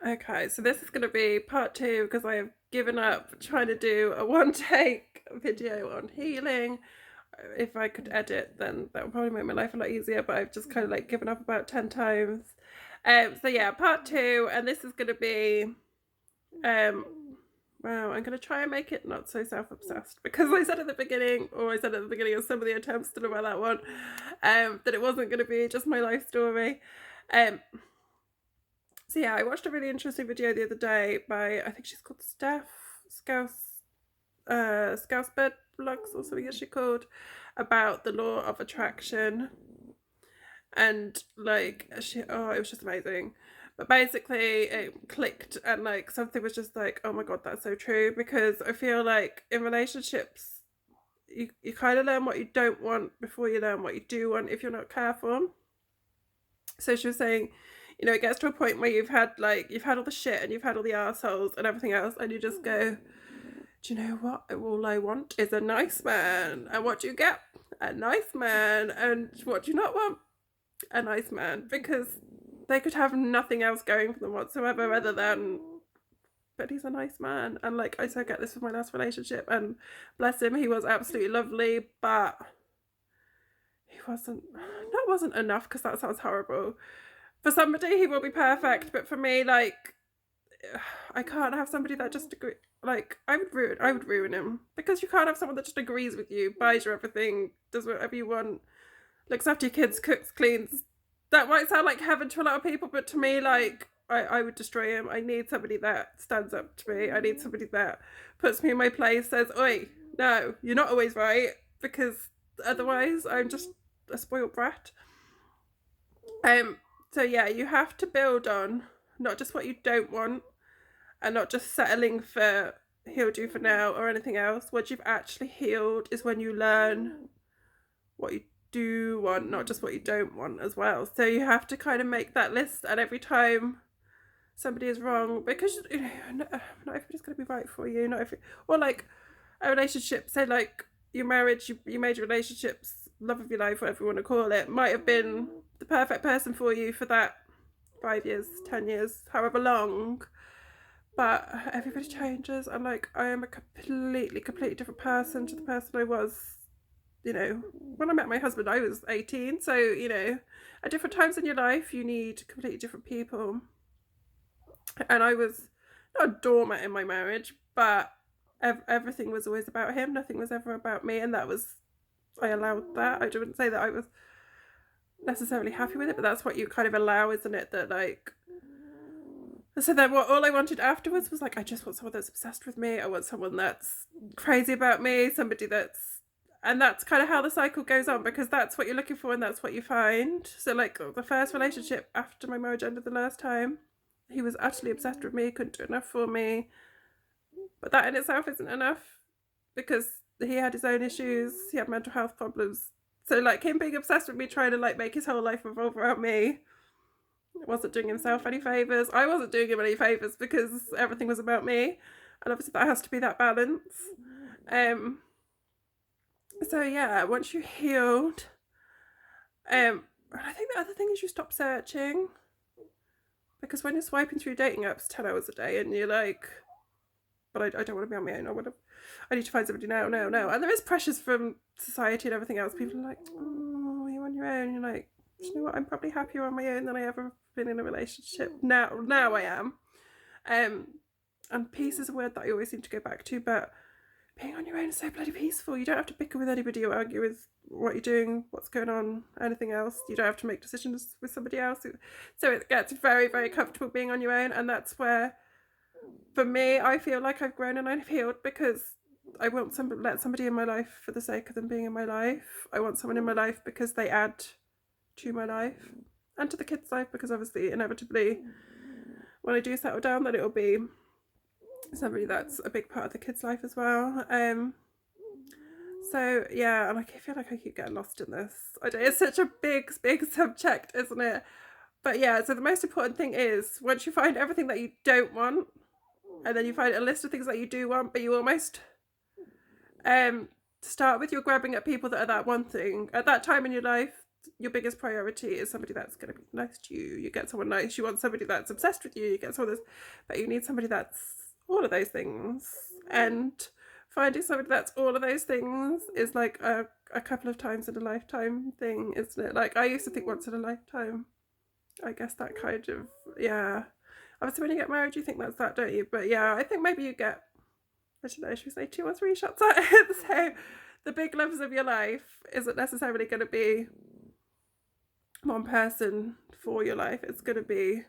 Okay, so this is going to be part two because I have given up trying to do a one take video on healing. If I could edit, then that would probably make my life a lot easier, but I've just kind of like given up about 10 times. So yeah, part two, and this is going to be, well, I'm going to try and make it not so self-obsessed because I said at the beginning, or I said at the beginning of some of the attempts to do about that one, that it wasn't going to be just my life story. So yeah, I watched a really interesting video the other day by, I think she's called Steph Scousebed Vlogs or something as she called, about the law of attraction. And like it was just amazing. But basically it clicked and like something was just like, oh my god, that's so true. Because I feel like in relationships you kind of learn what you don't want before you learn what you do want if you're not careful. So she was saying, it gets to a point where you've had all the shit and you've had all the assholes and everything else, and you just go, do you know what? All I want is a nice man. And what do you get? A nice man. And what do you not want? A nice man. Because they could have nothing else going for them whatsoever other than, but he's a nice man. And like, I so get this with my last relationship, and bless him, he was absolutely lovely, but that wasn't enough, because that sounds horrible. For somebody, he will be perfect, but for me, like, I can't have somebody that just agree. Like, I would ruin him, because you can't have someone that just agrees with you, buys you everything, does whatever you want, looks after your kids, cooks, cleans. That might sound like heaven to a lot of people, but to me, like, I would destroy him. I need somebody that stands up to me. I need somebody that puts me in my place, says, oi, no, you're not always right, because otherwise I'm just a spoiled brat. So yeah, you have to build on not just what you don't want, and not just settling for he'll do for now or anything else. Once you've actually healed is when you learn what you do want, not just what you don't want as well. So you have to kind of make that list, and every time somebody is wrong, because not everybody's going to be right for you. Not every, or like a relationship, say like your marriage, you made your relationships, love of your life, whatever you want to call it, might have been the perfect person for you for that 5 years, 10 years, however long. But everybody changes, and like, I am a completely different person to the person I was, when I met my husband. I was 18. So, at different times in your life, you need completely different people. And I was not a doormat in my marriage, but everything was always about him. Nothing was ever about me. And I allowed that. I wouldn't say that I was necessarily happy with it, but that's what you kind of allow, isn't it? That like, so then all I wanted afterwards was like, I just want someone that's obsessed with me. I want someone that's crazy about me, somebody and that's kind of how the cycle goes on, because that's what you're looking for and that's what you find. So like the first relationship after my marriage ended the last time, he was utterly obsessed with me, couldn't do enough for me. But that in itself isn't enough, because he had his own issues, he had mental health problems. So like, him being obsessed with me, trying to like make his whole life revolve around me, wasn't doing himself any favours. I wasn't doing him any favours, because everything was about me. And obviously that has to be that balance. So yeah, once you're healed, I think the other thing is you stop searching. Because when you're swiping through dating apps 10 hours a day and you're like, but I don't want to be on my own, I need to find somebody now. And there is pressures from society and everything else. People are like, oh, you're on your own. You're like, you know what, I'm probably happier on my own than I ever been in a relationship. Now I am. And peace is a word that I always seem to go back to, but being on your own is so bloody peaceful. You don't have to bicker with anybody or argue with what you're doing, what's going on, anything else. You don't have to make decisions with somebody else. So it gets very, very comfortable being on your own. And that's where, for me, I feel like I've grown and I've healed, because I won't let somebody in my life for the sake of them being in my life. I want someone in my life because they add to my life and to the kids' life, because obviously, inevitably, when I do settle down, that it'll be somebody that's a big part of the kids' life as well. So yeah, and I feel like I keep getting lost in this. It's such a big subject, isn't it? But yeah, so the most important thing is, once you find everything that you don't want, and then you find a list of things that you do want, but you almost start with your grabbing at people that are that one thing at that time in your life. your biggest priority is somebody that's going to be nice to you. You get someone nice, you want somebody that's obsessed with you, you get someone that's, but you need somebody that's all of those things. And finding somebody that's all of those things is like a couple of times in a lifetime thing, isn't it? Like I used to think once in a lifetime. I guess that kind of, yeah. Obviously when you get married you think that's that, don't you? But yeah, I think maybe you get, I don't know, should we say 2 or 3 shots at it? So the big loves of your life isn't necessarily going to be one person for your life. It's going to be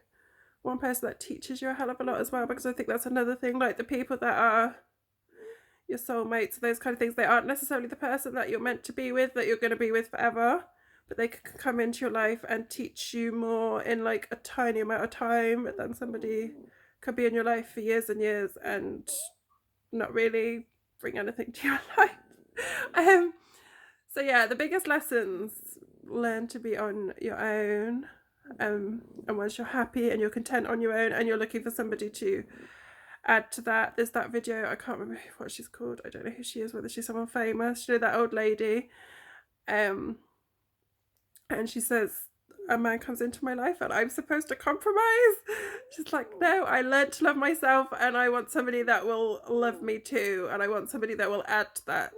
one person that teaches you a hell of a lot as well, because I think that's another thing. Like the people that are your soulmates, those kind of things, they aren't necessarily the person that you're meant to be with, that you're going to be with forever, but they can come into your life and teach you more in like a tiny amount of time than somebody could be in your life for years and years and not really bring anything to your life. So yeah, the biggest lessons: learn to be on your own, and once you're happy and you're content on your own and you're looking for somebody to add to that, there's that video, I can't remember what she's called, I don't know who she is, whether she's someone famous, you know, that old lady, and she says a man comes into my life and I'm supposed to compromise. She's like, no, I learned to love myself and I want somebody that will love me too, and I want somebody that will add to that.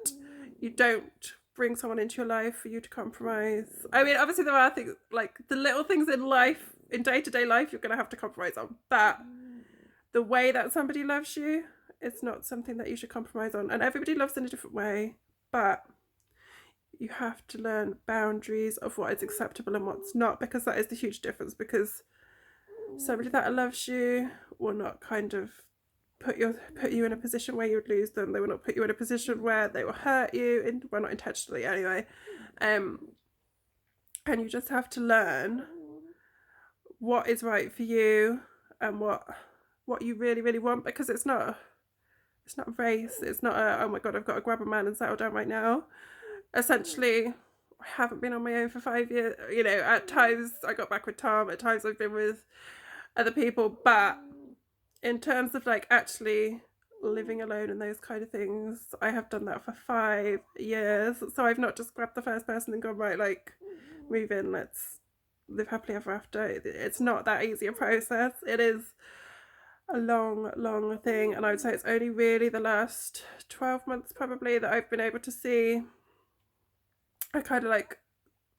You don't bring someone into your life for you to compromise. I mean, obviously there are things, like the little things in life, in day-to-day life, you're going to have to compromise on, but the way that somebody loves you, it's not something that you should compromise on. And everybody loves in a different way, but you have to learn boundaries of what is acceptable and what's not, because that is the huge difference. Because somebody that loves you will not kind of put you in a position where you would lose them. They will not put you in a position where they will hurt you, well, not intentionally anyway. And you just have to learn what is right for you and what you really, really want, because it's not a race. It's not a, oh my god, I've got to grab a man and settle down right now. Essentially, I haven't been on my own for 5 years. You know, at times I got back with Tom, at times I've been with other people, but in terms of like actually living alone and those kind of things, I have done that for 5 years. So I've not just grabbed the first person and gone, right, like, move in, let's live happily ever after. It's not that easy a process. It is a long thing, and I would say it's only really the last 12 months probably that I've been able to see I kind of like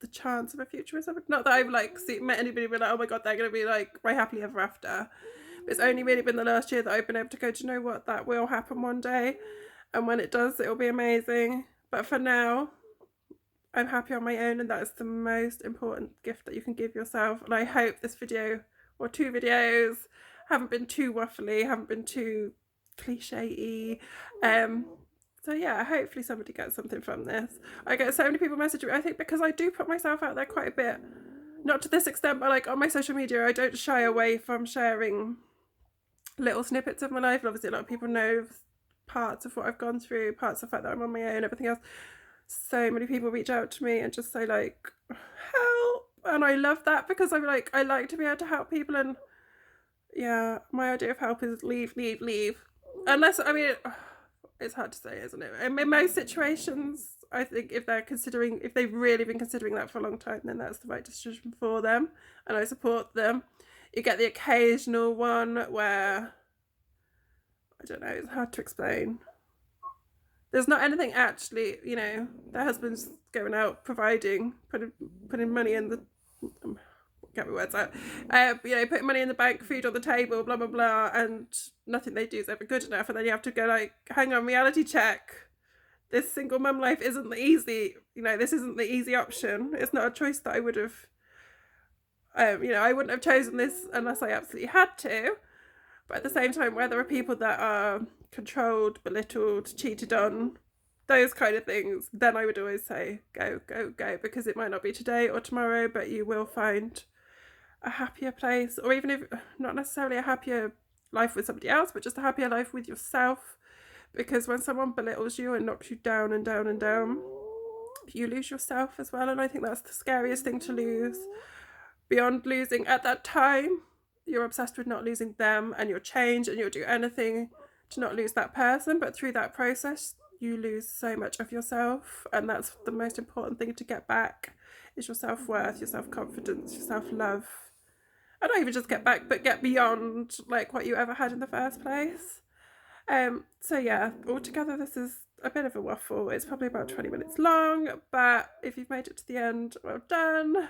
the chance of a future or something. Not that I've like met anybody and been like, oh my god, they're going to be like my happily ever after. But it's only really been the last year that I've been able to go, do you know what, that will happen one day, and when it does, it'll be amazing. But for now, I'm happy on my own, and that is the most important gift that you can give yourself. And I hope this video or 2 videos haven't been too waffly, haven't been too cliche-y. So yeah, hopefully somebody gets something from this. I get so many people messaging me, I think because I do put myself out there quite a bit, not to this extent, but like on my social media, I don't shy away from sharing little snippets of my life. And obviously a lot of people know parts of what I've gone through, parts of the fact that I'm on my own, everything else. So many people reach out to me and just say like, help. And I love that, because I'm like, I like to be able to help people. And yeah, my idea of help is leave. Unless, I mean, it's hard to say, isn't it? In most situations, I think if they've really been considering that for a long time, then that's the right decision for them, and I support them. You get the occasional one where, I don't know, it's hard to explain. There's not anything actually, you know, their husband's going out providing, putting money in the, get my words out, you know, putting money in the bank, food on the table, blah blah blah, and nothing they do is ever good enough. And then you have to go like, hang on, reality check, this single mum life isn't the easy, you know, this isn't the easy option. It's not a choice that I would have, you know, I wouldn't have chosen this unless I absolutely had to. But at the same time, where there are people that are controlled, belittled, cheated on, those kind of things, then I would always say go, because it might not be today or tomorrow, but you will find a happier place, or even if not necessarily a happier life with somebody else, but just a happier life with yourself. Because when someone belittles you and knocks you down and down and down, you lose yourself as well. And I think that's the scariest thing to lose. Beyond losing, at that time you're obsessed with not losing them, and you'll change and you'll do anything to not lose that person, but through that process you lose so much of yourself, and that's the most important thing to get back, is your self-worth, your self-confidence, your self-love. And not even just get back, but get beyond like what you ever had in the first place. So yeah, altogether this is a bit of a waffle. It's probably about 20 minutes long, but if you've made it to the end, well done.